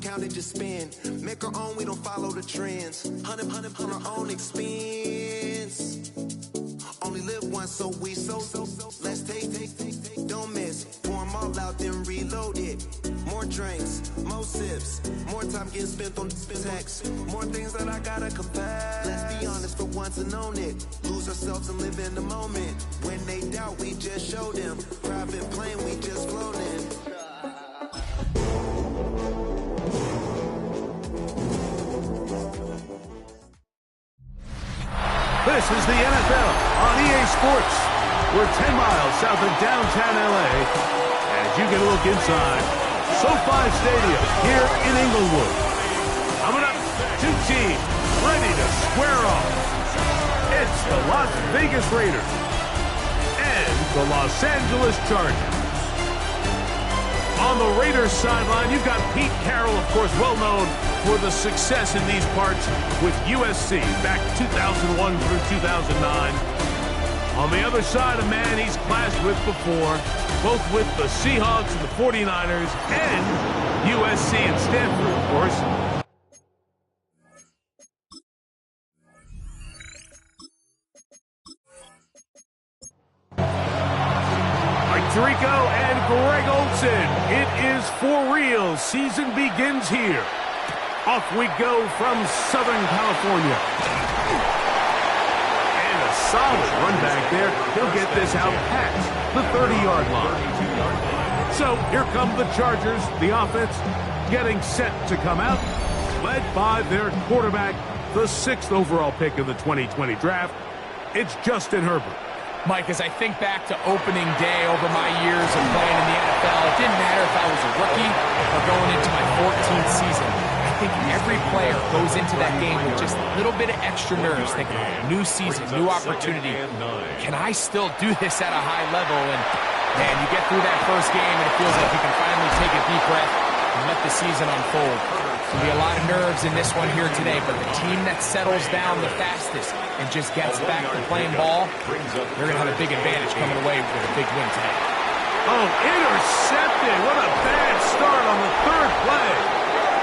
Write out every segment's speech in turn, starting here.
count and just spend. Make our own, we don't follow the trends. Hundred on our own expense. Only live once, so let's take, don't miss. Pour 'em all out, then reload it. More drinks, more sips, more time getting spent on text. More things that I gotta confess. Let's be honest for once and own it. Lose ourselves and live in the moment. When they doubt, we just show them. Private plane, we just floating. This is the NFL on EA Sports. We're 10 miles south of downtown LA as you get a look inside SoFi Stadium here in Inglewood. Coming up, two teams ready to square off. It's the Las Vegas Raiders and the Los Angeles Chargers. On the Raiders sideline, you've got Pete Carroll, of course, well known for the success in these parts with USC back 2001 through 2009. On the other side, a man he's clashed with before, both with the Seahawks and the 49ers and USC and Stanford, of course. Tirico and Greg Olsen. It is for real. Season begins here. Off we go from Southern California. And a solid run back there. He'll get this out past the 30-yard line. So here come the Chargers. The offense getting set to come out, led by their quarterback, the 6th overall pick of the 2020 draft. It's Justin Herbert. Mike, as I think back to opening day over my years of playing in the NFL, it didn't matter if I was a rookie or going into my 14th season. I think every player goes into that game with just a little bit of extra nerves, thinking, new season, new opportunity. Can I still do this at a high level? And, man, you get through that first game, and it feels like you can finally take a deep breath and let the season unfold. There'll be a lot of nerves in this one here today, but the team that settles down the fastest and just gets back to playing ball, they're going to have a big advantage coming away with a big win today. Oh, intercepted. What a bad start on the third play.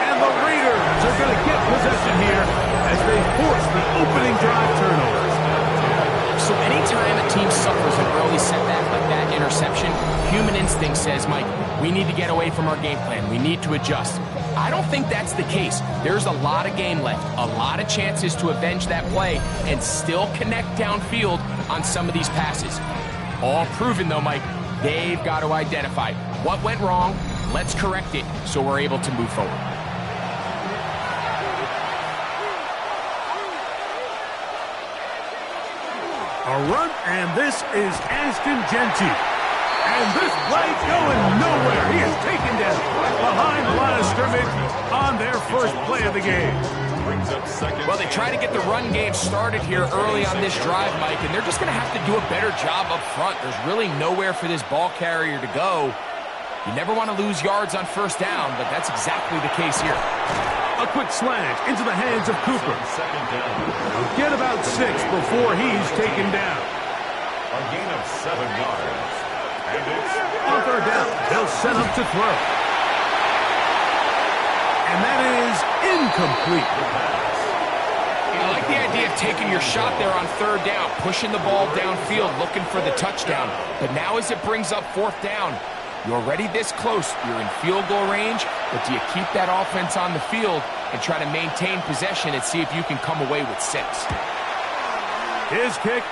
And the Raiders are going to get possession here as they force the opening drive turnover. So anytime a team suffers an early setback like that interception, human instinct says, Mike, we need to get away from our game plan. We need to adjust. I don't think that's the case. There's a lot of game left, a lot of chances to avenge that play and still connect downfield on some of these passes. All proven, though, Mike, they've got to identify what went wrong, let's correct it so we're able to move forward. A run, and this is Ashton Genty. And this play going nowhere. He is taken down behind the line of scrimmage on their first play of the game. Well, they try to get the run game started here early on this drive, Mike, and they're just going to have to do a better job up front. There's really nowhere for this ball carrier to go. You never want to lose yards on first down, but that's exactly the case here. A quick slant into the hands of Cooper. He'll get about 6 before he's taken down. A gain of 7 yards. And it's on third down. They'll set up to throw. And that is incomplete. I like the idea of taking your shot there on third down, pushing the ball downfield, looking for the touchdown. But now as it brings up fourth down, you're already this close. You're in field goal range, but do you keep that offense on the field and try to maintain possession and see if you can come away with 6? His kick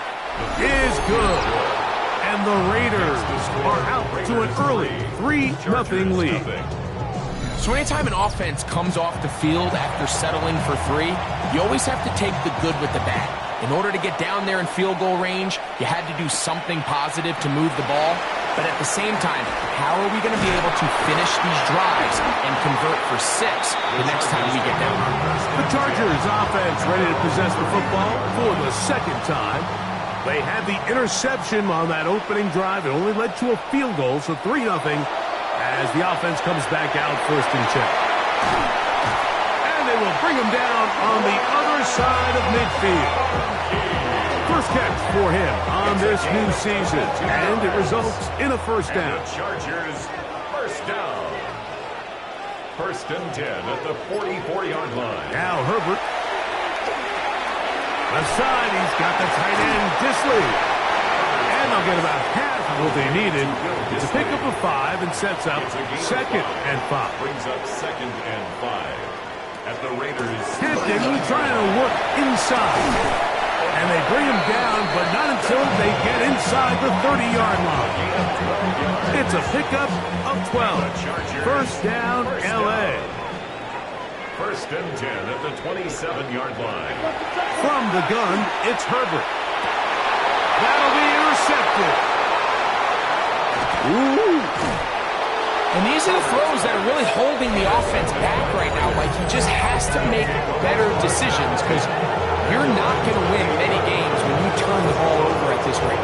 is good. And the Raiders are out to an early 3-0 lead. So anytime an offense comes off the field after settling for 3, you always have to take the good with the bad. In order to get down there in field goal range, you had to do something positive to move the ball. But at the same time, how are we going to be able to finish these drives and convert for 6 the next time we get down? The Chargers offense ready to possess the football for the second time. They had the interception on that opening drive. It only led to a field goal, so 3-0 as the offense comes back out first and 10. And they will bring him down on the other side of midfield. First catch for him on this new season, and it results in a first down. Chargers, first down. First and 10 at the 44-yard line. Now Herbert. Left side, he's got the tight end, Disley. And they'll get about half of what they needed. It's a pickup of 5 and sets up second and 5. Brings up second and 5. At the Raiders. Hampton trying to work inside. And they bring him down, but not until they get inside the 30-yard line. It's a pickup of 12. First down, L.A. First and 10 at the 27-yard line. From the gun, it's Herbert. That'll be intercepted. Ooh. And these are the throws that are really holding the offense back right now. Like, he just has to make better decisions because you're not going to win many games when you turn the ball over at this rate.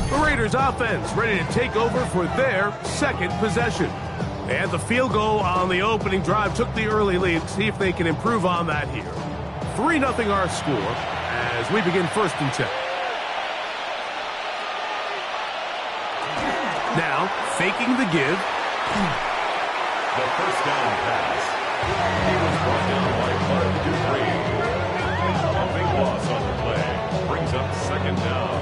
The Raiders offense ready to take over for their second possession. They had the field goal on the opening drive, took the early lead. See if they can improve on that here. 3-0 our score as we begin first and 10. Now, faking the give. The first down pass. He was brought down by Bud Dupree. A big loss on the play. Brings up second down.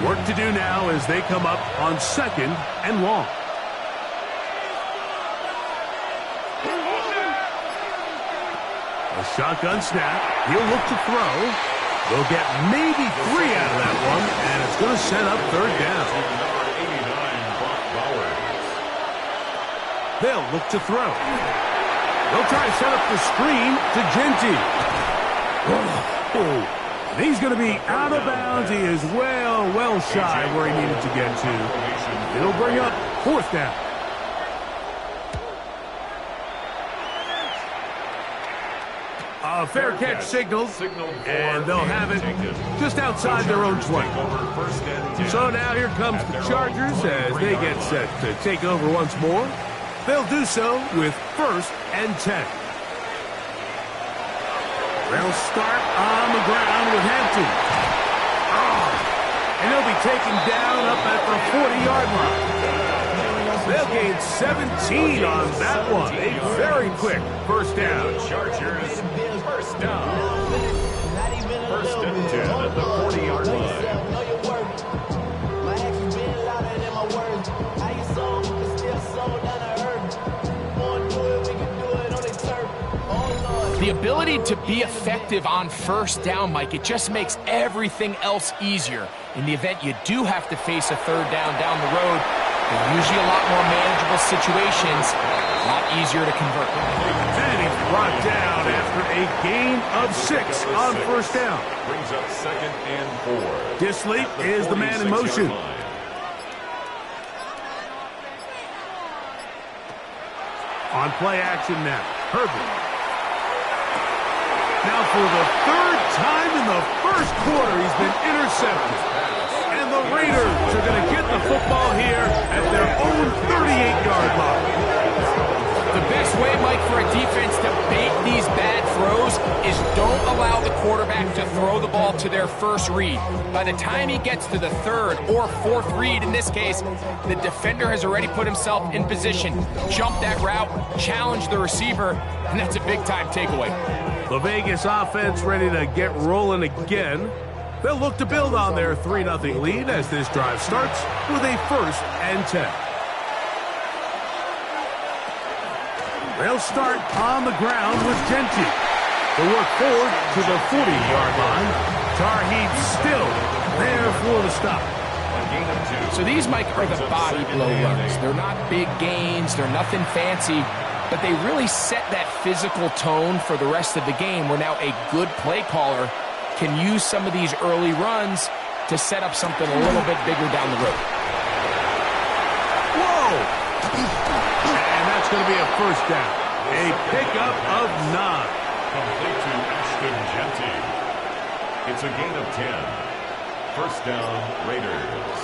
Work to do now as they come up on second and long. A shotgun snap. He'll look to throw. They'll get maybe 3 out of that one, and it's going to set up third down. Number 89, Brock Bowers. They'll look to throw. They'll try to set up the screen to Genty. Oh. He's going to be out of bounds. He is well shy where he needed to get to. It'll bring up fourth down. A fair catch signaled, and they'll have it just outside their own 20. So now here comes the Chargers as they get set to take over once more. They'll do so with first and 10. They'll start on the ground with Hampton. And he'll be taken down up at the 40-yard line. They'll gain 17 on that one. A very quick first down. Chargers, first down. First and 10 at the 40-yard line. The ability to be effective on first down, Mike, it just makes everything else easier. In the event you do have to face a third down the road, they're usually a lot more manageable situations, a lot easier to convert. And he's brought down after a gain of 6 on first down. Brings up second and 4. Disley is the man in motion. On play action now, Herbert. Now for the third time in the first quarter, he's been intercepted. And the Raiders are going to get the football here at their own 38-yard line. The best way, Mike, for a defense to bait these bad throws is don't allow the quarterback to throw the ball to their first read. By the time he gets to the third or fourth read, in this case, the defender has already put himself in position, jump that route, challenge the receiver, and that's a big-time takeaway. The Vegas offense ready to get rolling again. They'll look to build on their 3-0 lead as this drive starts with a first and 10. They'll start on the ground with Genty. They'll work forward to the 40-yard line. Tarheed still there for the stop. So these, Mike, are the body blow runs. They're not big gains. They're nothing fancy. But they really set that physical tone for the rest of the game where now a good play caller can use some of these early runs to set up something a little bit bigger down the road. Whoa! And that's going to be a first down. A pickup of 9. Complete to Ashton Genty. It's a gain of 10. First down, Raiders.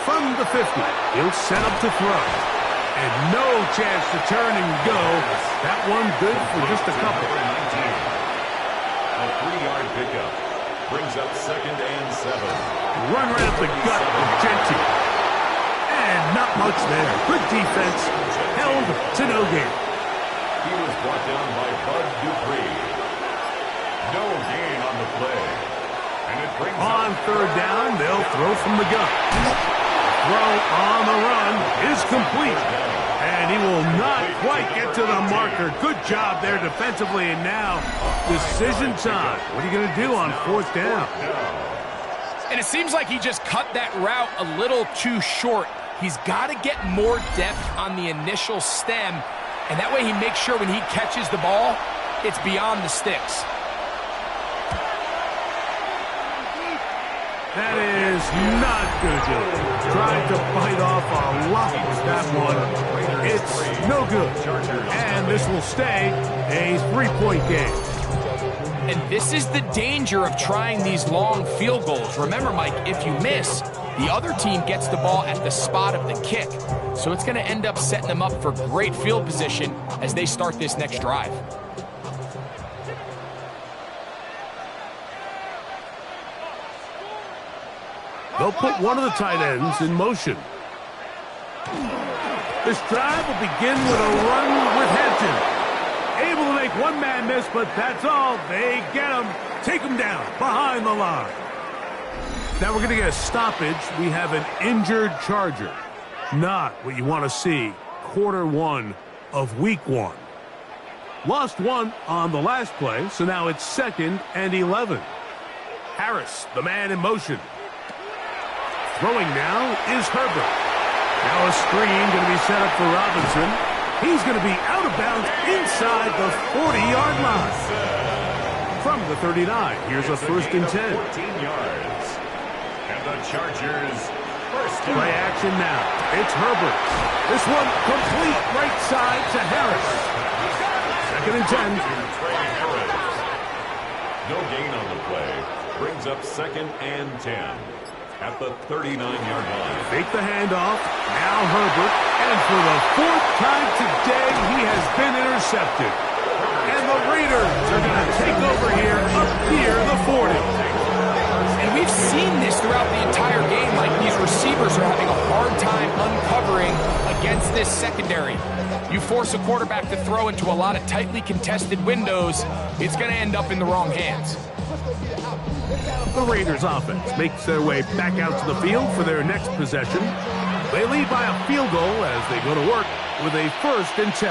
From the 50, he'll set up to throw. And no chance to turn and go. That one good for just a couple. A 3-yard pickup brings up 2nd and 7. Run right up the gut of Genty. And not much there. Good defense. Held to no gain. He was brought down by Bud Dupree. No gain on the play. And it brings on 3rd down, they'll throw from the gun. Throw on the run is complete. And he will not quite get to the marker. Good job there defensively. And now, decision time. What are you going to do on 4th down? And it seems like he just cut that route a little too short. He's got to get more depth on the initial stem. And that way he makes sure when he catches the ball, it's beyond the sticks. That is not going to do it. Trying to fight off a lot with that one. It's no good. And this will stay a 3-point game. And this is the danger of trying these long field goals. Remember, Mike, if you miss, the other team gets the ball at the spot of the kick. So it's going to end up setting them up for great field position as they start this next drive. They'll put one of the tight ends in motion. This drive will begin with a run with Hampton. Able to make one man miss, but that's all. They get him. Take him down behind the line. Now we're going to get a stoppage. We have an injured Charger. Not what you want to see. Quarter 1 of week 1. Lost one on the last play, so now it's 2nd and 11. Harris, the man in motion. Throwing now is Herbert. Now a screen going to be set up for Robinson. He's going to be out of bounds inside the 40-yard line. From the 39, here's a 1st and 10. 14 yards. And the Chargers first down. Play action now. It's Herbert. This one complete right side to Harris. 2nd and 10. No gain on the play. Brings up 2nd and 10. At the 39-yard line. Fake the handoff. Now Herbert. And for the 4th time today, he has been intercepted. And the Raiders are going to take over here, up near the 40. And we've seen this throughout the entire game. Like, these receivers are having a hard time uncovering against this secondary. You force a quarterback to throw into a lot of tightly contested windows, it's going to end up in the wrong hands. The Raiders offense makes their way back out to the field for their next possession. They lead by a field goal as they go to work with a 1st and 10.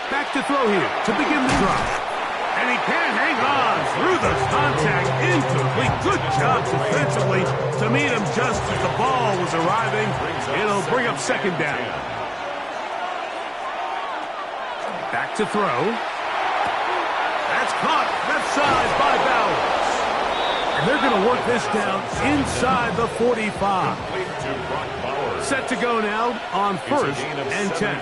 Back to throw here to begin the drive. And he can't hang on through the contact. Incomplete. Good job defensively to meet him just as the ball was arriving. It'll bring up 2nd down. Back to throw. That's caught left side by Bowers. And they're going to work this down inside the 45. Set to go now on 1st and 10.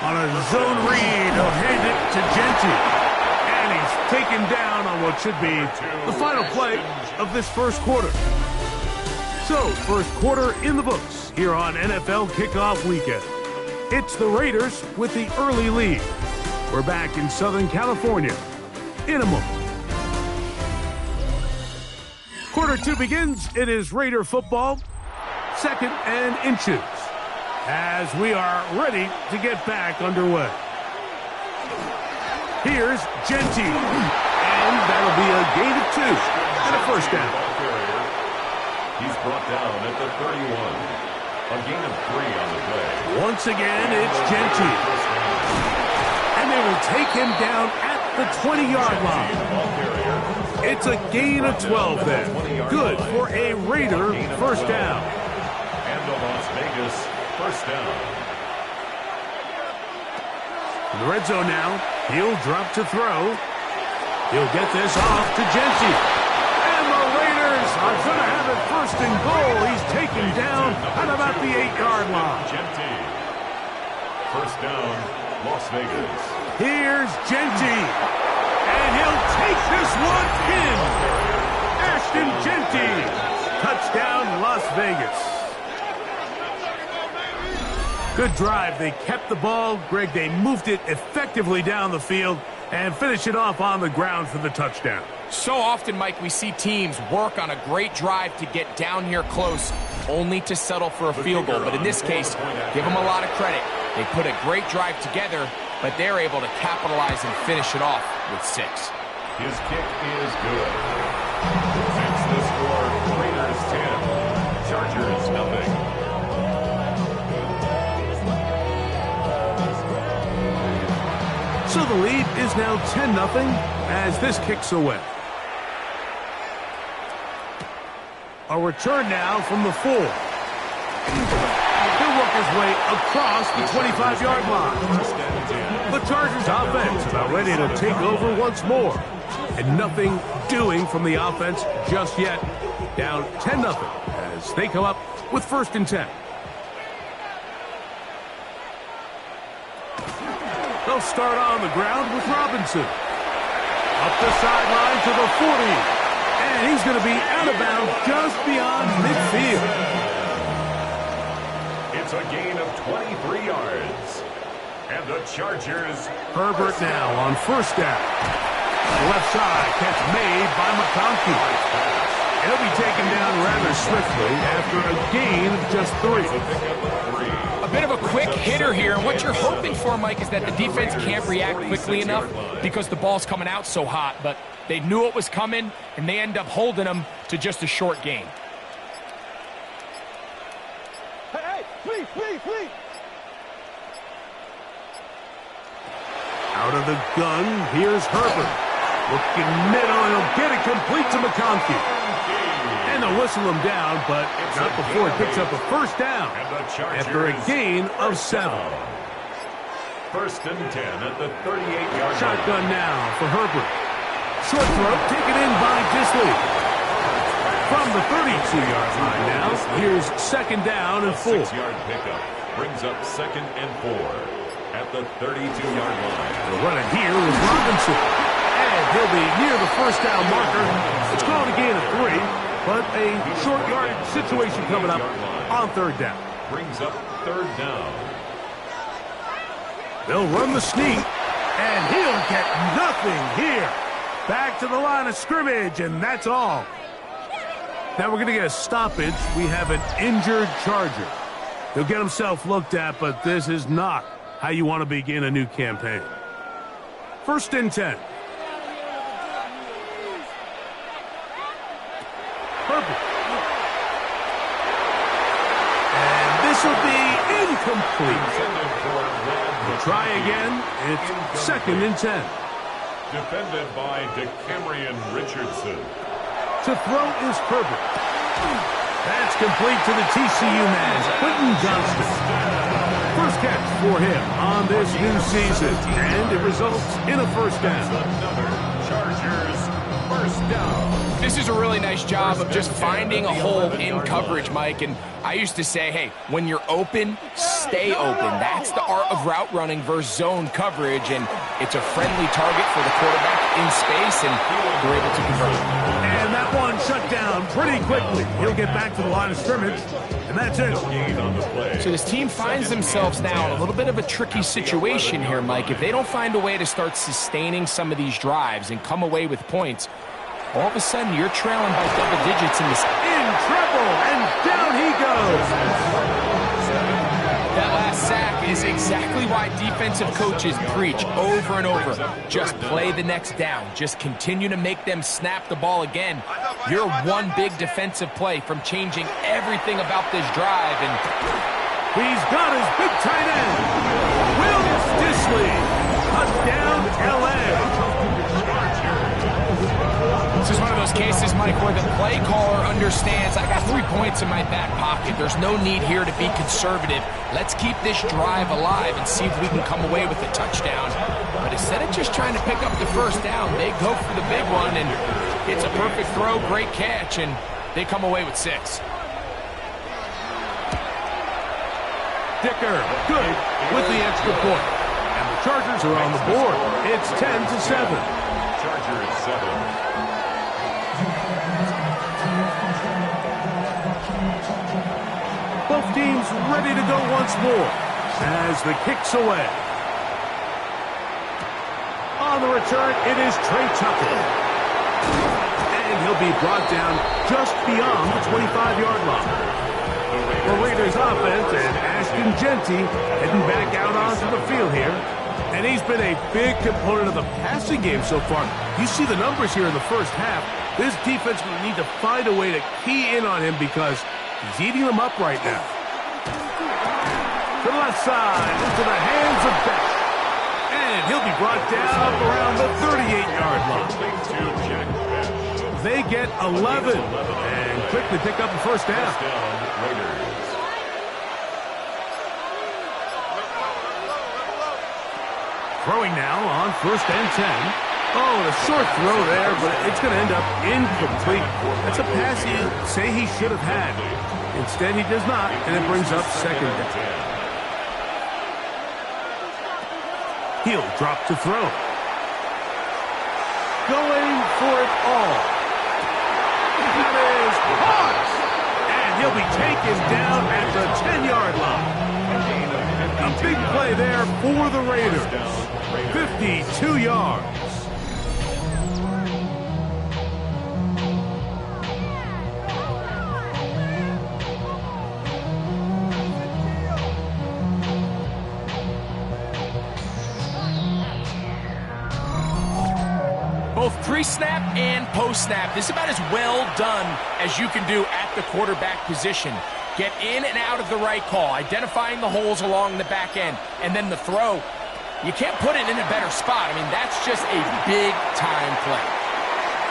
On a zone read, he'll hand it to Genty. And he's taken down on what should be the final play of this 1st quarter. So, 1st quarter in the books here on NFL Kickoff Weekend. It's the Raiders with the early lead. We're back in Southern California in a moment. Quarter 2 begins. It is Raider football, 2nd and inches, as we are ready to get back underway. Here's Genty, and that'll be a gain of 2 and a 1st down. He's brought down at the 31. A gain of 3 on the play. Once again, it's Genty. And they will take him down at the 20-yard line. It's a gain of 12 there. Good for a Raider 1st down. And the Las Vegas 1st down. In the red zone now, he'll drop to throw. He'll get this off to Genty. And the Raiders are going to have it 1st and goal. He's taken down at about the 8-yard line. Genty. 1st down. Las Vegas. Here's Genty, and he'll take this one in. Stingenti. Touchdown, Las Vegas. Good drive. They kept the ball. Greg, they moved it effectively down the field and finished it off on the ground for the touchdown. So often, Mike, we see teams work on a great drive to get down here close, only to settle for a field goal. But in this case, give them a lot of credit. They put a great drive together, but they're able to capitalize and finish it off with 6. His kick is good. Since the score, Raiders 10, Chargers nothing. So the lead is now 10-0 as this kicks away. A return now from the 4. He'll work his way across the 25-yard line. The Chargers offense about ready to take over once more. And nothing doing from the offense just yet. Down 10-0 as they come up with 1st and 10. They'll start on the ground with Robinson. Up the sideline to the 40. And he's going to be out of bounds just beyond midfield. It's a gain of 23 yards. And the Chargers... Herbert now on 1st down. Left side, catch made by McConkey. He'll be taken down rather swiftly after a gain of just 3. A bit of a quick hitter here, and what you're hoping for, Mike, is that the defense can't react quickly enough because the ball's coming out so hot, but they knew it was coming, and they end up holding them to just a short gain. Hey, please. Out of the gun, here's Herbert. Looking middle, and he'll get it complete to McConkey. And they'll whistle him down, but not before he picks up a 1st down after a gain of 7. 1st and 10 at the 38-yard line. Shotgun now for Herbert. Short throw taken in by Disley. From the 32-yard line now, here's 2nd down and 4. 6-yard pickup brings up 2nd and 4 at the 32-yard line. They'll run it here with Robinson. And he'll be near the 1st down marker. It's called a gain of 3, but a short yardage situation coming up on 3rd down. Brings up 3rd down. They'll run the sneak, and he'll get nothing here. Back to the line of scrimmage, and that's all. Now we're going to get a stoppage. We have an injured Charger. He'll get himself looked at, but this is not how you want to begin a new campaign. 1st and 10. Herbert. And this will be incomplete. We'll try again. It's 2nd and 10. Defended by DeCamerion Richardson. To throw is Herbert. That's complete to the TCU man, Quentin Johnston. 1st catch for him on this new season, and it results in a 1st down. Another Chargers 1st down. This is a really nice job of just finding a hole in coverage, Mike. And I used to say, hey, when you're open, stay open. That's the art of route running versus zone coverage. And it's a friendly target for the quarterback in space, and they're able to convert. And that one shut down pretty quickly. He'll get back to the line of scrimmage, and that's it. So this team finds themselves now in a little bit of a tricky situation here, Mike. If they don't find a way to start sustaining some of these drives and come away with points, all of a sudden you're trailing by double digits in this. In trouble, and down he goes. That last sack is exactly why defensive coaches preach over and over. Just play the next down. Just continue to make them snap the ball again. You're one big defensive play from changing everything about this drive. And he's got his big tight end, Will Disley. Touchdown, L.A. This is one of those cases, Mike, where the play caller understands, I got 3 points in my back pocket. There's no need here to be conservative. Let's keep this drive alive and see if we can come away with a touchdown. But instead of just trying to pick up the 1st down, they go for the big one, and it's a perfect throw, great catch, and they come away with 6. Dicker, good with the extra point. And the Chargers are on the board. It's 10-7. Chargers 7. team's ready to go once more as the kick's away. On the return, it is Trey Tucker. And he'll be brought down just beyond the 25-yard line. The Raiders offense and Ashton Genty heading back out onto the field here. And he's been a big component of the passing game so far. You see the numbers here in the first half. This defense will need to find a way to key in on him because he's eating them up right now. To the left side, into the hands of Beck. And he'll be brought down around the 38-yard line. They get 11 and quickly pick up the first down. Throwing now on 1st and 10. Oh, a short throw there, but it's going to end up incomplete. That's a pass you say he should have had. Instead, he does not, and it brings up 2nd down. He'll drop to throw. Going for it all. That is caught. And he'll be taken down at the 10-yard line. A big play there for the Raiders. 52 yards. Both pre-snap and post-snap. This is about as well done as you can do at the quarterback position. Get in and out of the right call, identifying the holes along the back end, and then the throw. You can't put it in a better spot. I mean, that's just a big-time play.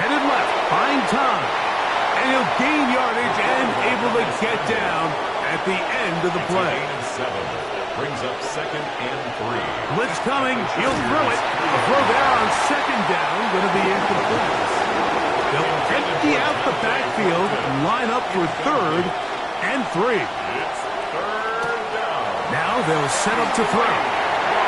Headed left, find time. And he'll gain yardage and able to get down at the end of the play. Brings up 2nd and 3. Blitz coming. He'll throw it. A throw there on 2nd down. Going to be incomplete. They'll empty out the backfield and line up for 3rd and 3. It's 3rd down. Now they'll set up to throw.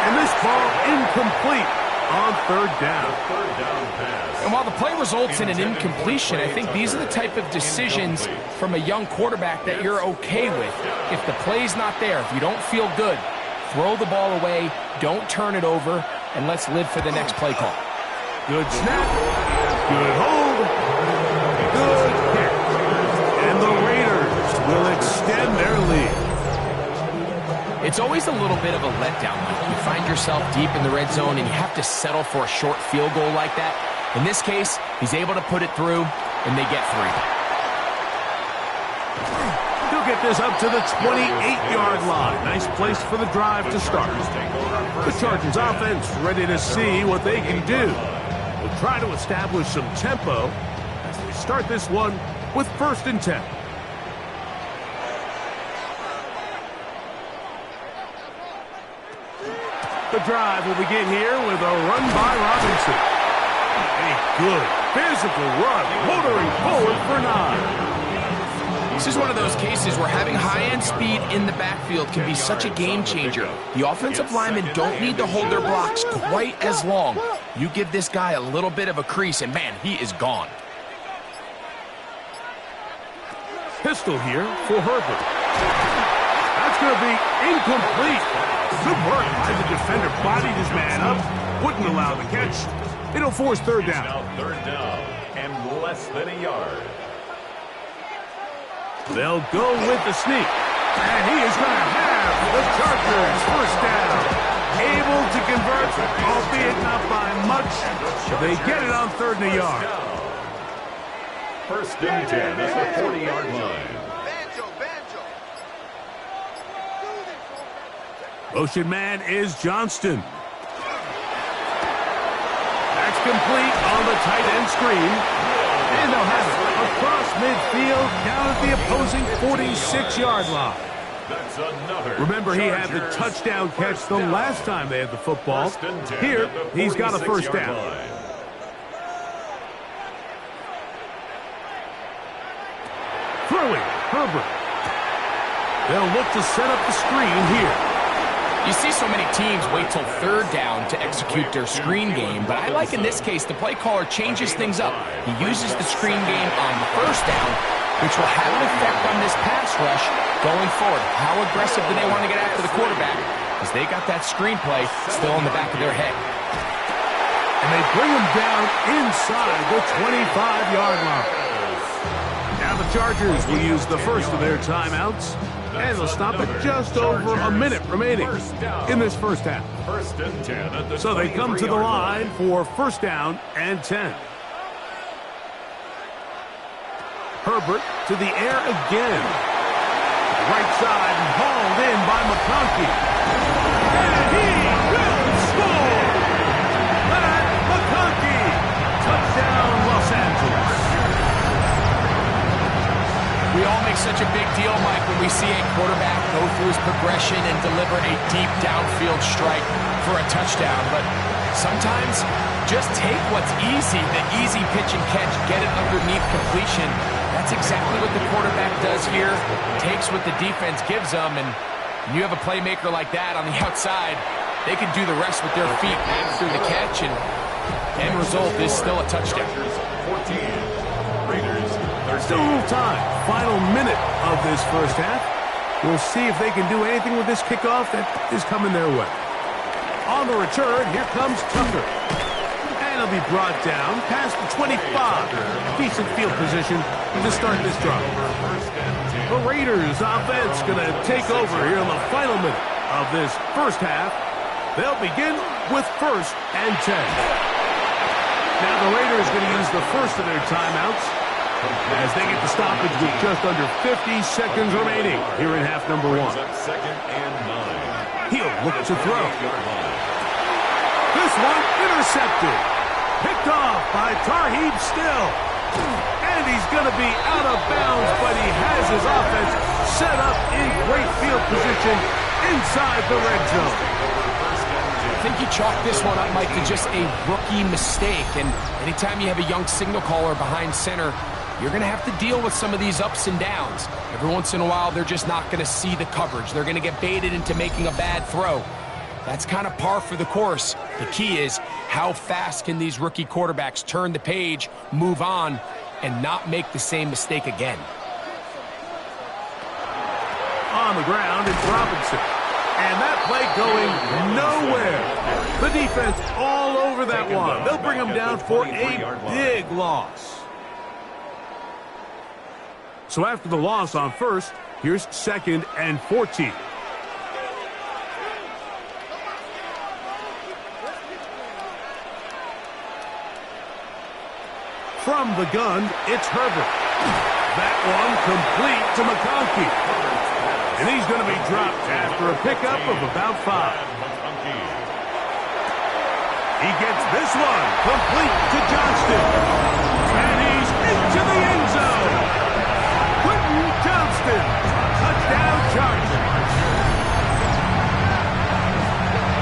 And this ball incomplete on 3rd down. The 3rd down pass. And while the play results in an incompletion, I think these are the type of decisions from a young quarterback that you're okay with. If the play's not there, if you don't feel good, throw the ball away, don't turn it over, and let's live for the next play call. Good snap, good hold, good kick. And the Raiders will extend their lead. It's always a little bit of a letdown. Like you find yourself deep in the red zone and you have to settle for a short field goal like that. In this case, he's able to put it through, and they get 3. He'll get this up to the 28-yard line. Nice place for the drive to start. The Chargers offense ready to see what they can do. We'll try to establish some tempo as they start this one with 1st and 10. The drive will begin here with a run by Robinson. A good physical run, motoring forward for 9. This is one of those cases where having high-end speed in the backfield can be such a game changer. The offensive linemen don't need to hold their blocks quite as long. You give this guy a little bit of a crease, and man, he is gone. Pistol here for Herbert. That's going to be incomplete. Good work by the defender. Bodied his man up. Wouldn't allow the catch. It'll force 3rd down. Now 3rd down and less than a yard. They'll go with the sneak. And he is going to have the Chargers 1st down. Able to convert, albeit not by much. They get it on 3rd and a yard. 1st and 10 at the 40-yard line. Motion man is Johnston. That's complete on the tight end screen. And they'll have it across midfield down at the opposing 46-yard line. That's another. Remember, he had the touchdown catch the last time they had the football. Here, he's got a 1st down. Throwing, Herbert. They'll look to set up the screen here. You see so many teams wait till 3rd down to execute their screen game, but I like in this case the play caller changes things up. He uses the screen game on the 1st down, which will have an effect on this pass rush going forward. How aggressive do they want to get after the quarterback? Because they got that screenplay still in the back of their head. And they bring him down inside the 25-yard line. Now the Chargers will use the first of their timeouts, and they'll stop at just over a minute remaining in this first half. First and 10 at the So they come to the line for first down and 10. Herbert to the air again. Right side and hauled in by McConkey. And he will score! Matt McConkey! Touchdown, Los Angeles. We all make such a big deal, Mike, when we see a quarterback go through his progression and deliver a deep downfield strike for a touchdown. But sometimes just take what's easy, the easy pitch and catch, get it underneath completion. That's exactly what the quarterback does here. Takes what the defense gives them, and you have a playmaker like that on the outside, they can do the rest with their feet after the catch, and end result is still a touchdown. 14, Raiders 13. Still a little time. Final minute of this first half. We'll see if they can do anything with this kickoff that is coming their way. On the return, here comes Tucker. And he'll be brought down past the 25. Decent field position to start this drive. The Raiders offense going to take over here in the final minute of this first half. They'll begin with first and 10. Now the Raiders going to use the first of their timeouts as they get the stoppage with just under 50 seconds remaining here in half number one. Second and 9. He'll look to throw. This one intercepted. Picked off by Tarheeb Still. And he's going to be out of bounds, but he has his offense set up in great field position inside the red zone. I think you chalk this one up, Mike, to just a rookie mistake. And anytime you have a young signal caller behind center, you're going to have to deal with some of these ups and downs. Every once in a while, they're just not going to see the coverage. They're going to get baited into making a bad throw. That's kind of par for the course. The key is how fast can these rookie quarterbacks turn the page, move on, and not make the same mistake again. On the ground, it's Robinson. And that play going nowhere. The defense all over that one. They'll bring him down for a big loss. So after the loss on first, here's second and 14. From the gun, it's Herbert. That one complete to McConkey. And he's going to be dropped after a pickup of about 5. He gets this one complete to Johnston. And he's into the end zone. Quentin Johnston. Touchdown Chargers.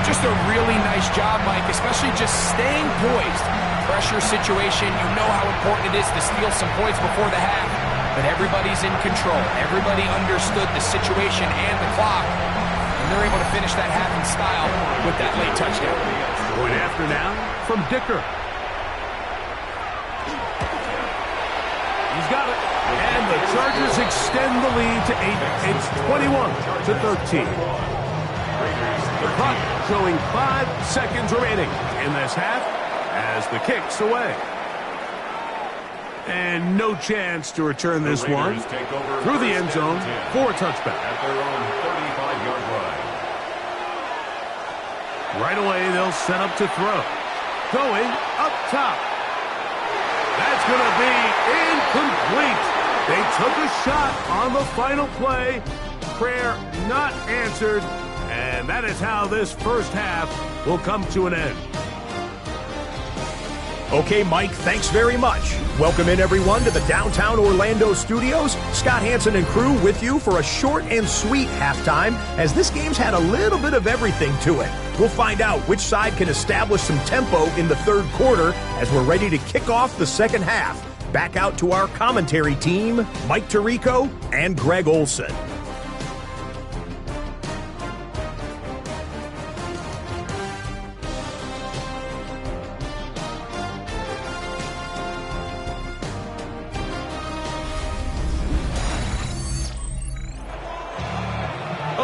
Just a really nice job, Mike, especially just staying poised. Pressure situation, you know how important it is to steal some points before the half, but everybody's in control. Everybody understood the situation and the clock, and they're able to finish that half in style with that late touchdown. Going after now from Dicker. He's got it, and the Chargers extend the lead to 8. It's 21-13. The clock showing 5 seconds remaining in this half as the kick's away. And no chance to return this one through the end zone for a touchback. At their own 35-yard line. Right away, they'll set up to throw. Going up top. That's going to be incomplete. They took a shot on the final play. Prayer not answered. And that is how this first half will come to an end. Okay, Mike, thanks very much. Welcome in, everyone, to the downtown Orlando studios. Scott Hansen and crew with you for a short and sweet halftime, as this game's had a little bit of everything to it. We'll find out which side can establish some tempo in the third quarter as we're ready to kick off the second half. Back out to our commentary team, Mike Tirico and Greg Olson.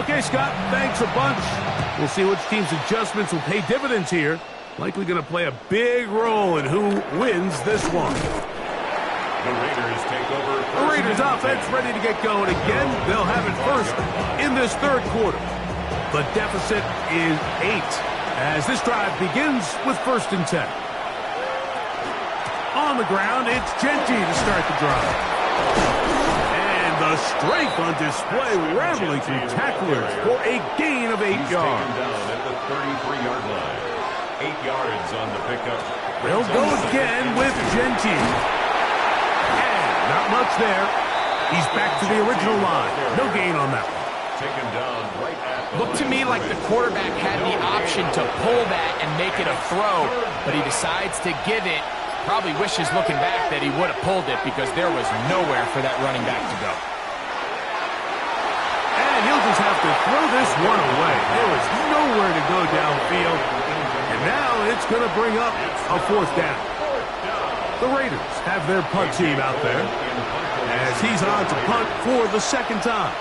Okay, Scott, thanks a bunch. We'll see which team's adjustments will pay dividends here. Likely going to play a big role in who wins this one. The Raiders take over. The Raiders offense ready to get going again. They'll have it first in this third quarter. The deficit is 8 as this drive begins with 1st and 10. On the ground, it's Genty to start the drive. And the strength on display, rambling through tacklers for a gain of 8 yards. Taken down at the 33-yard line. 8 yards on the pickup. They'll go again with Genty. And not much there. He's back to the original line. No gain on that one. Taken down right at the Looked to me like the quarterback had the option to pull that and make it a throw, but he decides to give it. Probably wishes looking back that he would have pulled it because there was nowhere for that running back to go. And he'll just have to throw this one away. There was nowhere to go downfield. And now it's going to bring up a 4th down. The Raiders have their punt team out there as he's on to punt for the 2nd time.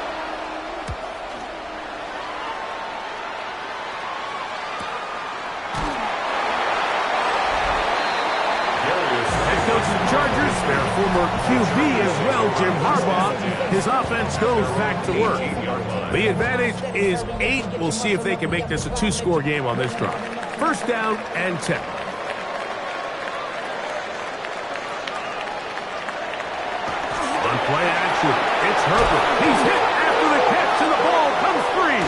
Chargers, their former QB as well, Jim Harbaugh. His offense goes back to work. The advantage is 8. We'll see if they can make this a 2-score game on this drive. 1st down and 10. On play action, it's Herbert. He's hit after the catch, and the ball comes free.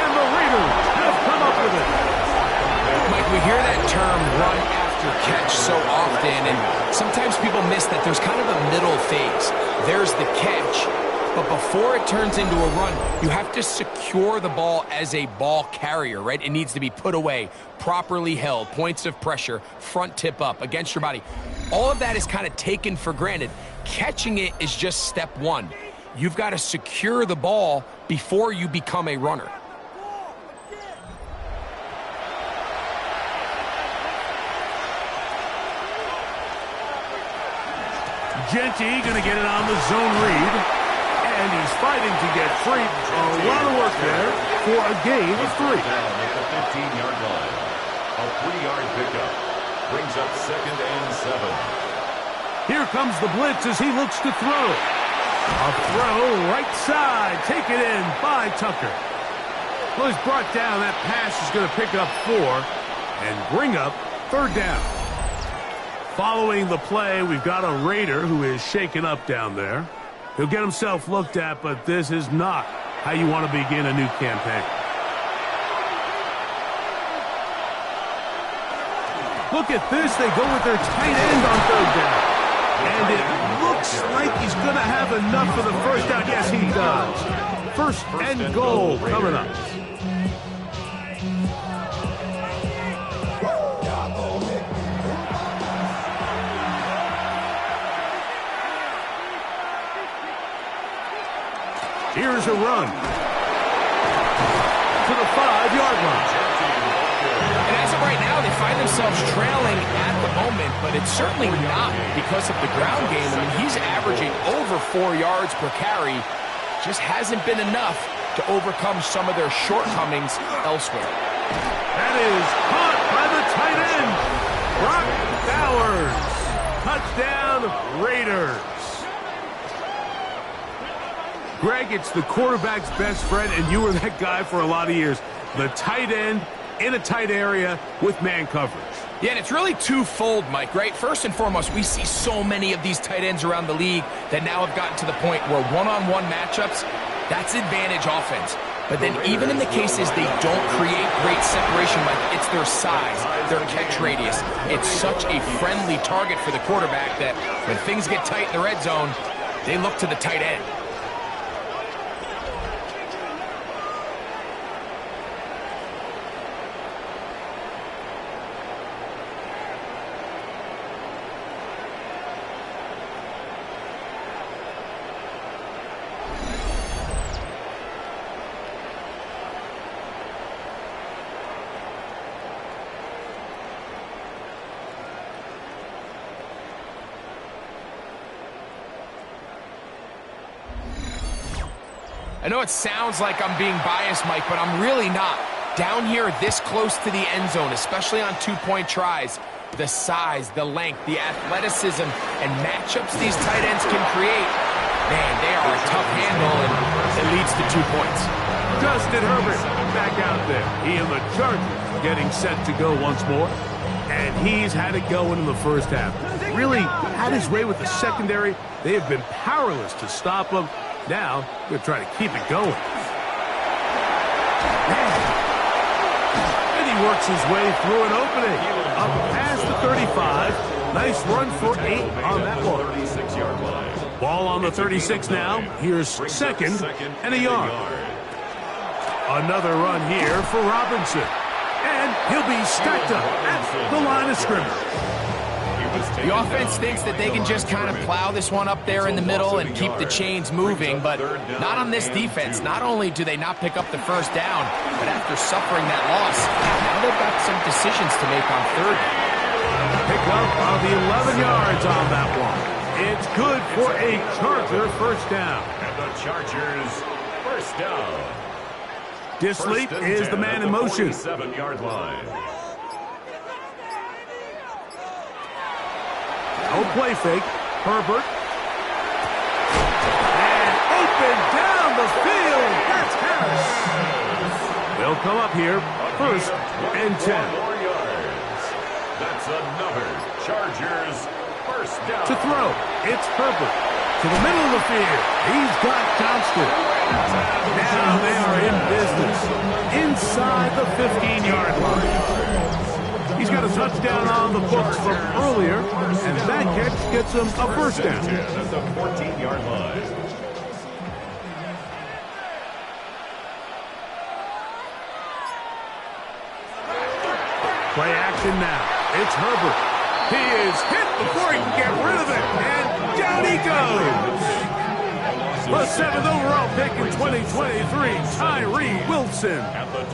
And the Raiders have come up with it. Mike, we hear that term run after catch so often, and sometimes people miss that there's kind of a middle phase. There's the catch, but before it turns into a run, you have to secure the ball as a ball carrier, right? It needs to be put away, properly held, points of pressure, front tip up against your body. All of that is kind of taken for granted. Catching it is just step 1. You've got to secure the ball before you become a runner. Genty going to get it on the zone read, and he's fighting to get free. A lot of work there for a gain of 3. Down at the 15-yard line. A 3-yard pickup brings up 2nd and 7. Here comes the blitz as he looks to throw. A throw right side, taken in by Tucker. Well, he's brought down. That pass is going to pick up 4 and bring up 3rd down. Following the play, we've got a Raider who is shaken up down there. He'll get himself looked at, but this is not how you want to begin a new campaign. Look at this. They go with their tight end on 3rd down. And it looks like he's going to have enough for the 1st down. Yes, he does. 1st and goal coming up. Here's a run to the 5-yard line. And as of right now, they find themselves trailing at the moment, but it's certainly not because of the ground game. I mean, he's averaging over 4 yards per carry. Just hasn't been enough to overcome some of their shortcomings elsewhere. That is caught by the tight end, Brock Bowers. Touchdown, Raiders. Greg, it's the quarterback's best friend, and you were that guy for a lot of years. The tight end in a tight area with man coverage. Yeah, and it's really twofold, Mike, right? First and foremost, we see so many of these tight ends around the league that now have gotten to the point where one-on-one matchups, that's advantage offense. But then even in the cases they don't create great separation, Mike, it's their size, their catch radius. It's such a friendly target for the quarterback that when things get tight in the red zone, they look to the tight end. I know it sounds like I'm being biased, Mike, but I'm really not. Down here this close to the end zone, especially on two-point tries, the size, the length, the athleticism, and matchups these tight ends can create, man, they are a tough handle, and it leads to 2 points. Justin Herbert back out there. He and the Chargers getting set to go once more. And he's had it going in the first half. Really had his way with the secondary. They have been powerless to stop him. Now, they're trying to keep it going. And he works his way through an opening. Up past the 35. Nice run for 8 on that one. Ball on the 36 now. Here's second and a yard. Another run here for Robinson. And he'll be stacked up at the line of scrimmage. The offense thinks that they can just kind of plow this one up there in the middle and keep the chains moving, but not on this defense. Not only do they not pick up the first down, but after suffering that loss, now they've got some decisions to make on third. Pick up of the 11 yards on that one. It's good for a Charger first down. And the Chargers first down. Disley is the man in motion. 47-yard line. No play fake. Herbert. And open down the field. That's Harris. They'll come up here. First and 10. 4 more yards. That's another Chargers first down. To throw. It's Herbert. To the middle of the field. He's got Johnston. Now they are in business. Inside the 15-yard line. He's got a touchdown on the books from earlier, and that catch gets him a first down. At the 14-yard line. Play action now. It's Herbert. He is hit before he can get rid of it, and down he goes. The 7th overall pick in 2023, Tyree Wilson,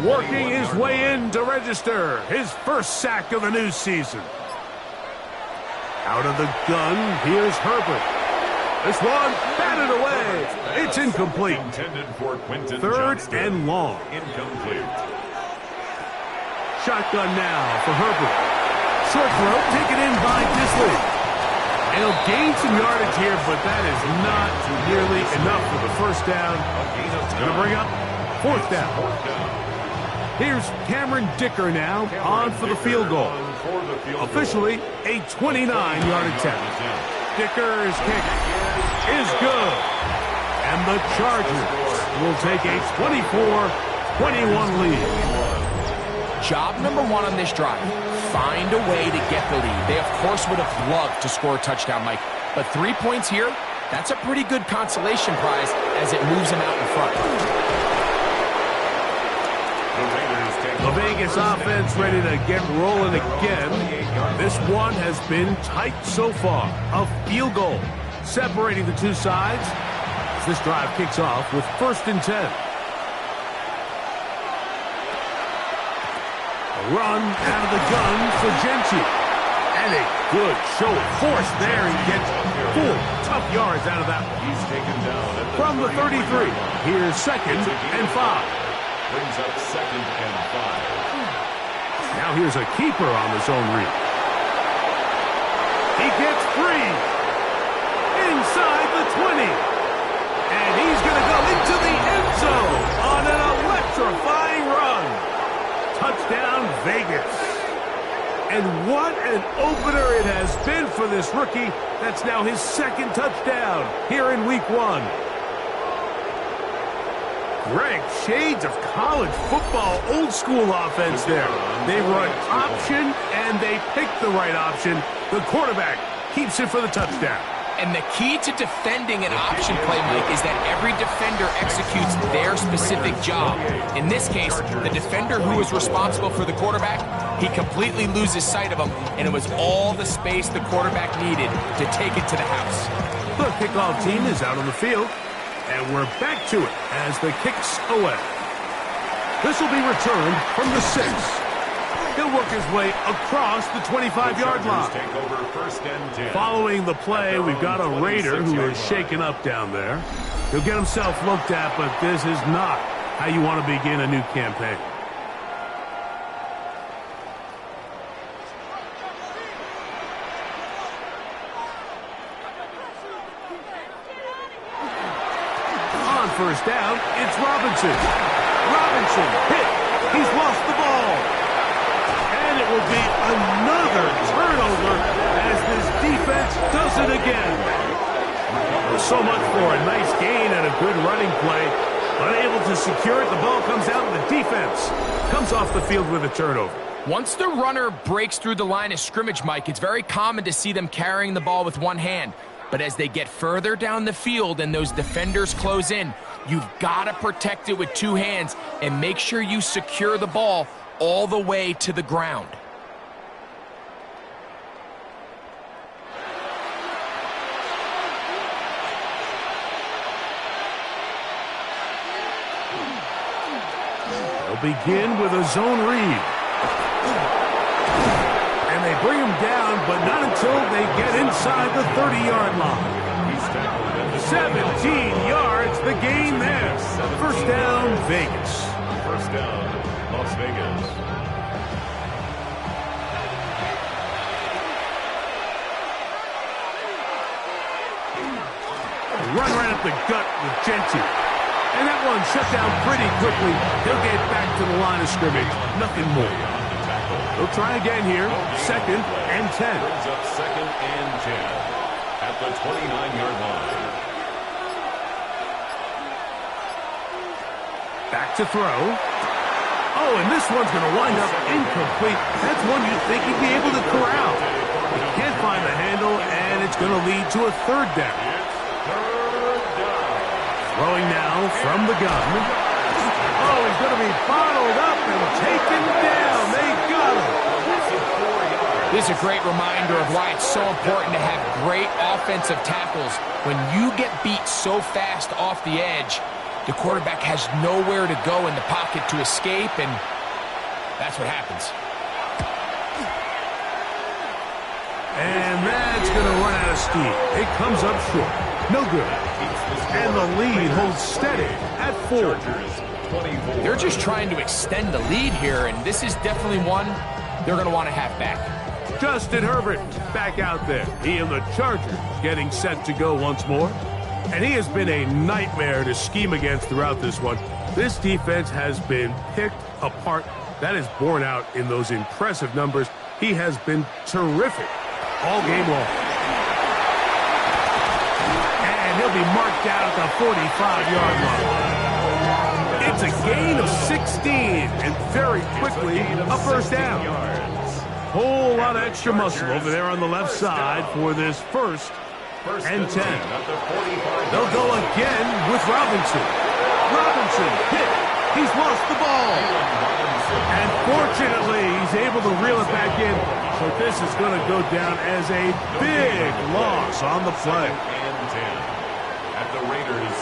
working his way in to register his first sack of the new season. Out of the gun, here's Herbert. This one batted away. It's incomplete. Intended for Quentin Third Johnston. and long. Incomplete. Shotgun now for Herbert. Short throw taken in by Disley. And he'll gain some yardage here, but that is not nearly enough for the first down. It's going to bring up fourth down. Here's Cameron Dicker now on for the field goal. Officially a 29-yard attempt. Dicker's kick is good. And the Chargers will take a 24-21 lead. Job number 1 on this drive, find a way to get the lead. They, of course, would have loved to score a touchdown, Mike. But 3 points here, that's a pretty good consolation prize as it moves them out in front. The Vegas offense ready to get rolling again. This one has been tight so far. A field goal separating the two sides as this drive kicks off with first and 10. Run out of the gun for Gentry. And a good show of force there. He gets 4 tough yards out of that one. He's taken down at the From the 33, here's second and 5. Brings up second and 5. Now here's a keeper on the zone read. He gets free. Inside the 20. And he's going to go into the end zone on an electrifying run. Touchdown, Vegas. And what an opener it has been for this rookie. That's now his second touchdown here in week 1. Greg, shades of college football, old school offense there. They run option, and they pick the right option. The quarterback keeps it for the touchdown. And the key to defending an option play, Mike, is that every defender executes their specific job. In this case, the defender who was responsible for the quarterback, he completely loses sight of him, and it was all the space the quarterback needed to take it to the house. The kickoff team is out on the field, and we're back to it as the kick's away. This will be returned from the 6. He'll work his way across the 25-yard line. Take over first and 10. Following the play, we've got a Raider who is shaken up down there. He'll get himself looked at, but this is not how you want to begin a new campaign. On first down, it's Robinson. Robinson hit. He's lost the ball. And it will be another turnover as this defense does it again. So much for a nice gain and a good running play. Unable to secure it, the ball comes out and the defense comes off the field with a turnover. Once the runner breaks through the line of scrimmage, Mike, it's very common to see them carrying the ball with one hand. But as they get further down the field and those defenders close in, you've got to protect it with two hands and make sure you secure the ball all the way to the ground. They'll begin with a zone read. And they bring him down, but not until they get inside the 30-yard line. 17 yards, the gain there. First down, Vegas. First down, Las Vegas. Run right up the gut with Gentry. And that one shut down pretty quickly. He'll get back to the line of scrimmage. Nothing more. They'll try again here. Second and 10. Brings up second and 10 at the 29-yard line. Back to throw. Oh, and this one's going to wind up incomplete. That's one you'd think he'd be able to corral. He can't find the handle, and it's going to lead to a third down. Throwing now from the gun. Oh, he's going to be bottled up and taken down. They got him. This is a great reminder of why it's so important to have great offensive tackles. When you get beat so fast off the edge, the quarterback has nowhere to go in the pocket to escape, and that's what happens. And that's going to run out of steam. It comes up short. No good. And the lead holds steady at 4. They're just trying to extend the lead here, and this is definitely one they're going to want to have back. Justin Herbert back out there. He and the Chargers getting set to go once more. And he has been a nightmare to scheme against throughout this one. This defense has been picked apart. That is borne out in those impressive numbers. He has been terrific all game long. And he'll be marked down at the 45-yard line. It's a gain of 16, and very quickly a first down. Whole lot of extra muscle over there on the left side for this first and 10. They'll go again with Robinson. Robinson hit. He's lost the ball. And fortunately, he's able to reel it back in. So this is going to go down as a big loss on the play. At the Raiders'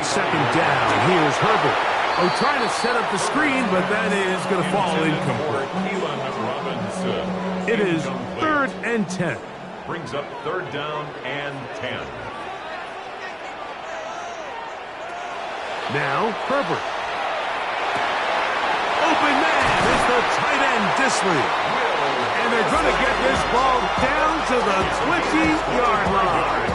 Second down. Here's Herbert. Oh, trying to set up the screen, but that is going to fall incomplete. It is third and 10. Brings up third down and 10. Now, Herbert. Open man is the tight end, Disley. And they're going to get this ball down to the 20-yard line.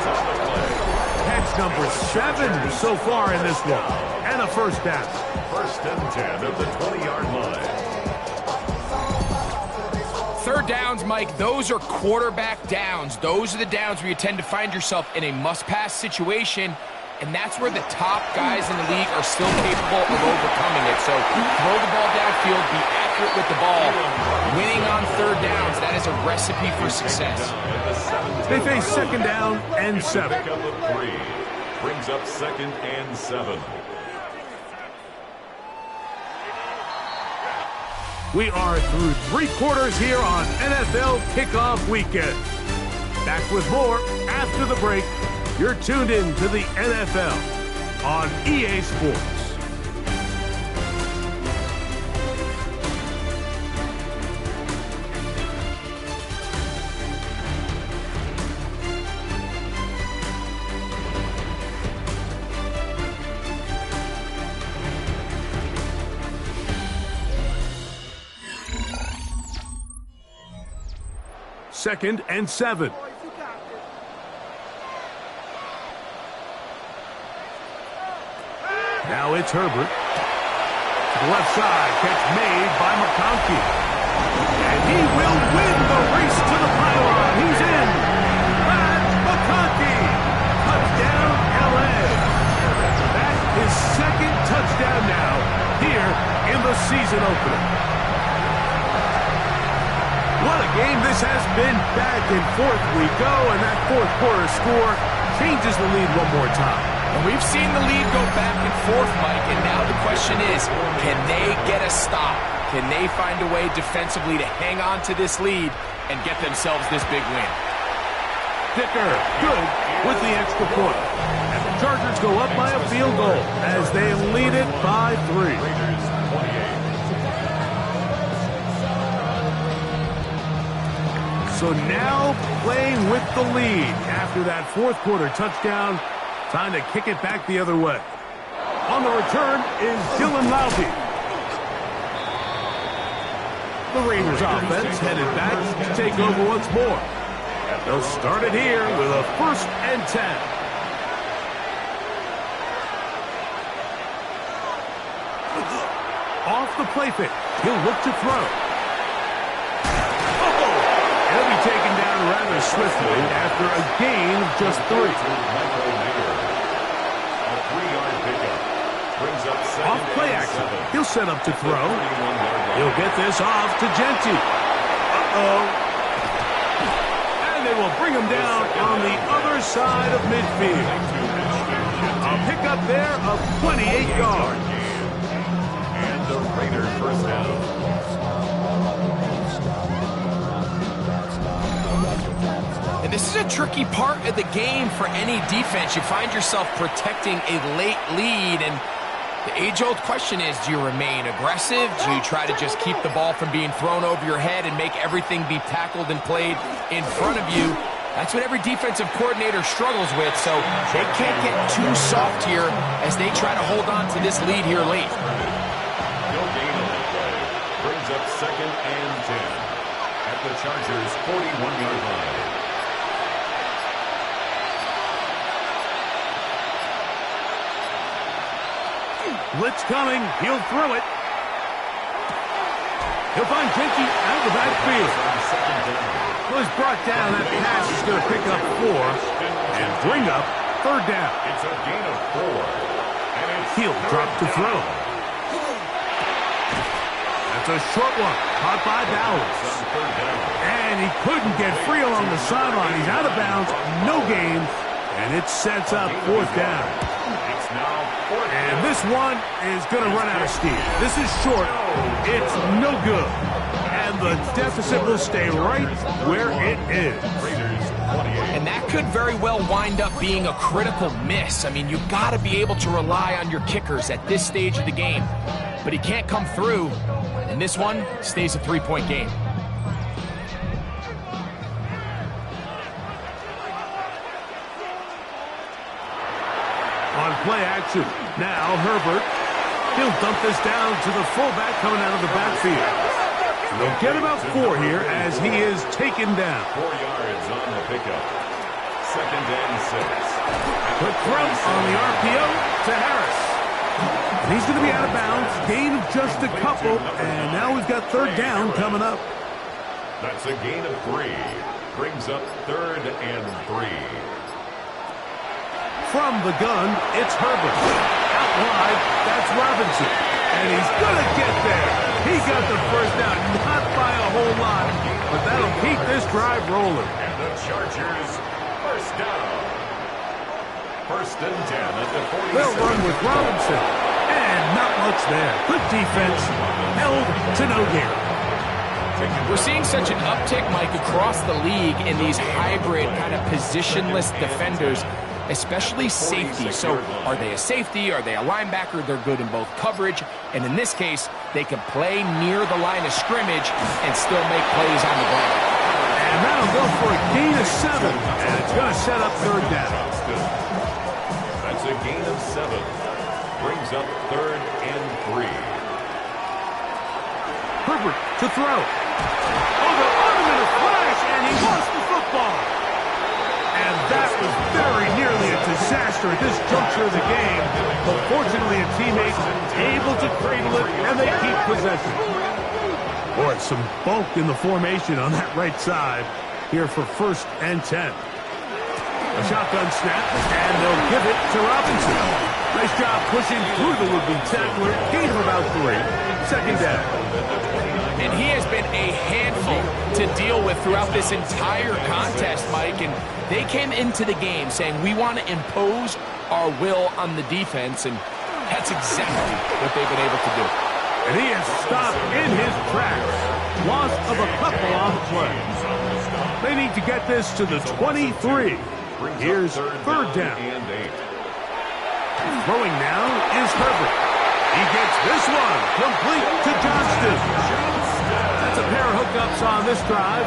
Catch number 7 so far in this one. And a first down. First and 10 at the 20-yard line. Third downs, Mike, those are quarterback downs. Those are the downs where you tend to find yourself in a must-pass situation, and that's where the top guys in the league are still capable of overcoming it. So throw the ball downfield, be accurate with the ball. Winning on third downs, that is a recipe for success. They face second down and 7. Pick up of 3. Brings up second and 7. We are through 3 quarters here on NFL Kickoff Weekend. Back with more after the break. You're tuned in to the NFL on EA Sports. 2nd and 7. Now it's Herbert. To the left side, catch made by McConkey. And he will win the race to the pylon. He's in. McConkey. Touchdown, L.A. That's his 2nd touchdown now here in the season opener. What a game this has been. Back and forth we go, and that 4th quarter score changes the lead one more time. And we've seen the lead go back and forth, Mike, and now the question is, can they get a stop? Can they find a way defensively to hang on to this lead and get themselves this big win? Dicker, good with the extra point. And the Chargers go up by a field goal as they lead it by 3. So now playing with the lead after that 4th quarter touchdown. Time to kick it back the other way. On the return is Dylan Louby. The Raiders offense headed back to take over once more. They'll start it here with a 1st and 10. Off the play fake. He'll look to throw. He'll be taken down rather swiftly after a gain of just 3. Off play action. He'll set up to throw. He'll get this off to Genti. And they will bring him down on the other side of midfield. A pickup there of 28 yards. And the Raiders first down. And this is a tricky part of the game for any defense. You find yourself protecting a late lead, and the age-old question is, do you remain aggressive? Do you try to just keep the ball from being thrown over your head and make everything be tackled and played in front of you? That's what every defensive coordinator struggles with, so they can't get too soft here as they try to hold on to this lead here late. No gain on that play. Brings up 2nd and 10 at the Chargers' 41-yard line. Blitz coming. He'll throw it. He'll find Genti out of the backfield. Was brought down. That pass is going to pick up 4 and bring up 3rd down. It's a gain of 4. And it's He'll drop to throw. That's a short one. Caught by Bowers. And he couldn't get free along the sideline. He's out of bounds. No gain. And it sets up 4th down. And this one is going to run out of steam. This is short. It's no good. And the deficit will stay right where it is. And that could very well wind up being a critical miss. I mean, you've got to be able to rely on your kickers at this stage of the game. But he can't come through. And this one stays a 3-point game. On play action. Now Herbert. He'll dump this down to the fullback coming out of the backfield. They'll get about 4 here as he is taken down. 4 yards on the pickup. 2nd and 6. Quick throw on the RPO to Harris. He's going to be out of bounds. Gain of just a couple. And now we've got 3rd down coming up. That's a gain of 3. Brings up 3rd and 3. From the gun, it's Herbert. Out wide, that's Robinson. And he's going to get there. He got the 1st down, not by a whole lot, but that'll keep this drive rolling. And the Chargers, 1st down. 1st and 10 at the 47. They'll run with Robinson. And not much there. Good defense. Held to no gain. We're seeing such an uptick, Mike, across the league in these hybrid kind of positionless defenders, especially safety. So are they a safety? Are they a linebacker? They're good in both coverage. And in this case, they can play near the line of scrimmage and still make plays on the ground. And that'll go for a gain of 7. And it's going to set up 3rd down. That's a gain of 7. Brings up 3rd and 3. Herbert to throw. Oh, the automated flash and he lost the football. And that was very nearly a disaster at this juncture of the game. But fortunately, a teammate able to cradle it, and they keep possession. Boy, some bulk in the formation on that right side here for 1st and 10. A shotgun snap, and they'll give it to Robinson. Nice job pushing through the would-be tackler. Gain of about 3. 2nd down. And he has been a handful to deal with throughout this entire contest, Mike. And they came into the game saying, we want to impose our will on the defense. And that's exactly what they've been able to do. And he is stopped in his tracks. Loss of a couple on the play. They need to get this to the 23. Here's 3rd down. Throwing now is Herbert. He gets this one complete to Johnston. That's a pair of hookups on this drive.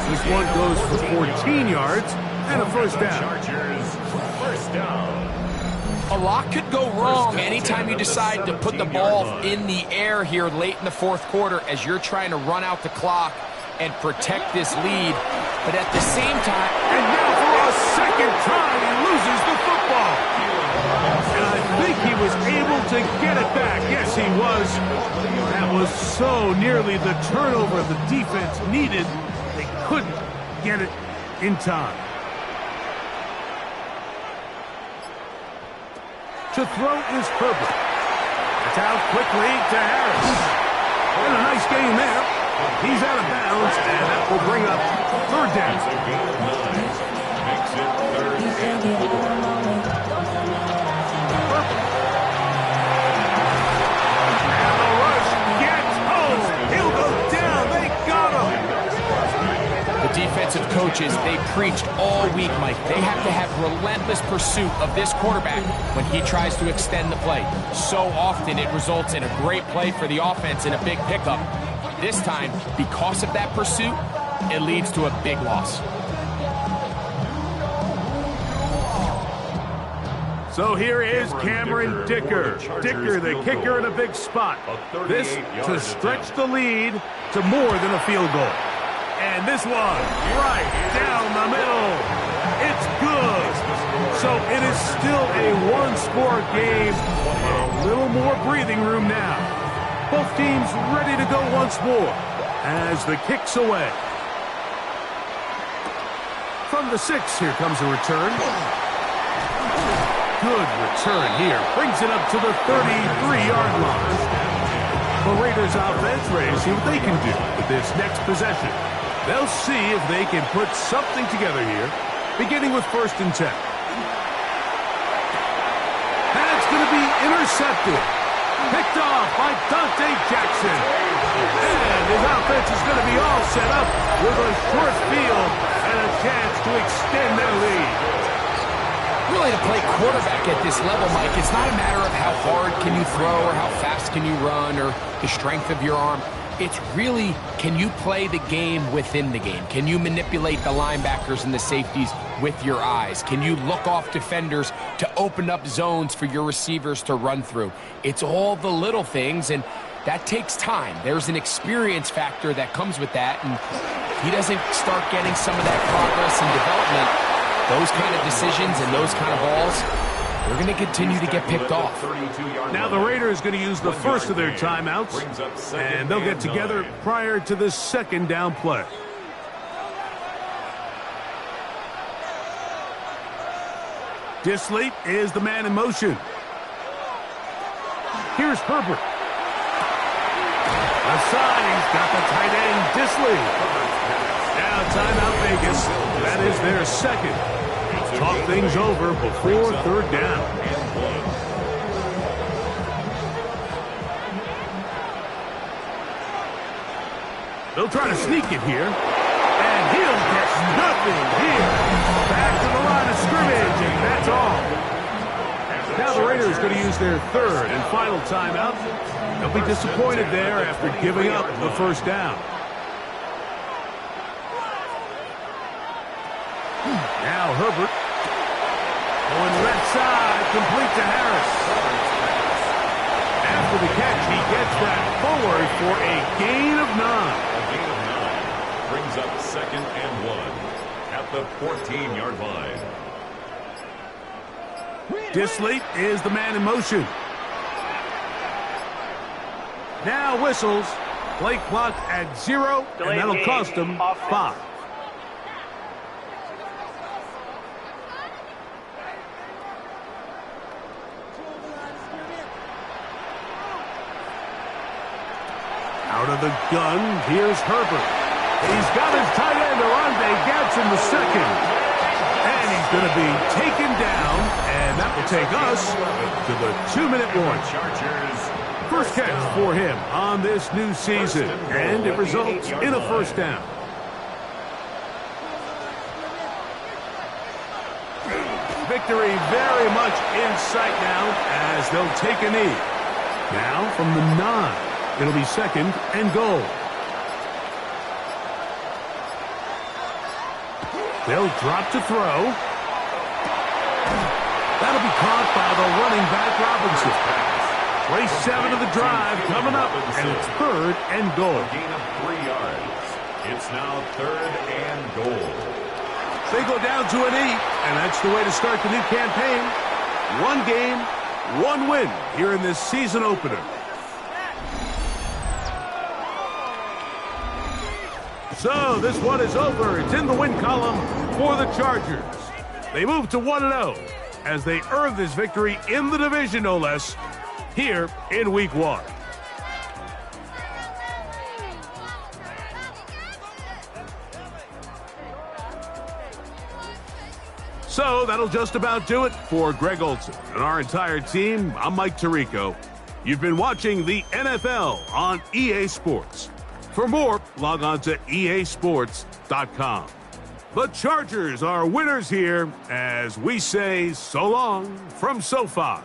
This one goes for 14 yards and a 1st down. A lot could go wrong anytime you decide to put the ball in the air here late in the 4th quarter as you're trying to run out the clock and protect this lead. But at the same time, and now for a 2nd time, he loses the football. And I think he was able to get it back. Yes, he was. That was so nearly the turnover the defense needed. They couldn't get it in time. To throw is Herbert. It's out quickly to Harris. And a nice game there. He's out of bounds, and that will bring up 3rd down. Makes it 3rd and 4. And the rush gets home. He'll go down. They got him. the defensive coaches, they preached all week, Mike. They have to have relentless pursuit of this quarterback when he tries to extend the play. So often it results in a great play for the offense and a big pickup. This time, because of that pursuit, it leads to a big loss. So here is Cameron Dicker. Dicker, the kicker, in a big spot. This to stretch the lead to more than a field goal. And this one, right down the middle. It's good. So it is still a one-score game. A little more breathing room now. Both teams ready to go once more as the kick's away. From the 6, here comes a return. Good return here. Brings it up to the 33-yard line. The Raiders offense ready to see what they can do with this next possession. They'll see if they can put something together here, beginning with 1st and 10. That's going to be intercepted. Picked off by Dante Jackson. And his offense is going to be all set up with a short field and a chance to extend their lead. Really, to play quarterback at this level, Mike, it's not a matter of how hard can you throw or how fast can you run or the strength of your arm. It's really, can you play the game within the game? Can you manipulate the linebackers and the safeties with your eyes? Can you look off defenders to open up zones for your receivers to run through? It's all the little things, and that takes time. There's an experience factor that comes with that, and if he doesn't start getting some of that progress and development, those kind of decisions and those kind of balls, they're going to continue to get picked off. Now the Raiders going to use the first of their timeouts, and they'll get together prior to the 2nd down play. Disley is the man in motion. Here's Herbert. Aside, he's got the tight end, Disley. Now timeout Vegas. That is their 2nd. Talk things over before 3rd down. They'll try to sneak it here. And he'll get nothing here. Back to the line of scrimmage, and that's all. Now the Raiders going to use their 3rd and final timeout. They'll be disappointed there after giving up the 1st down. Now Herbert going left side, complete to Harris. After the catch, he gets that forward for a gain of 9. Brings up 2nd and 1 at the 14-yard line. Disley is the man in motion. Now whistles. Play clock at 0, and that'll cost him 5. Out of the gun, here's Herbert. He's got his tight end, Arande Gadsden the second. And he's going to be taken down, and that will take us to the 2-minute warning. First catch for him on this new season, and it results in a first down. Victory very much in sight now as they'll take a knee. Now from the 9. It'll be 2nd and goal. They'll drop to throw. That'll be caught by the running back Robinson. Play 7 of the drive coming up, and it's 3rd and goal. A gain of 3 yards. It's now 3rd and goal. They go down to an 8, and that's the way to start the new campaign. 1 game, 1 win here in this season opener. So this one is over. It's in the win column for the Chargers. They move to 1-0 as they earn this victory in the division, no less, here in Week 1. So that'll just about do it for Greg Olson and our entire team. I'm Mike Tirico. You've been watching the NFL on EA Sports. For more, log on to easports.com. The Chargers are winners here as we say so long from SoFi.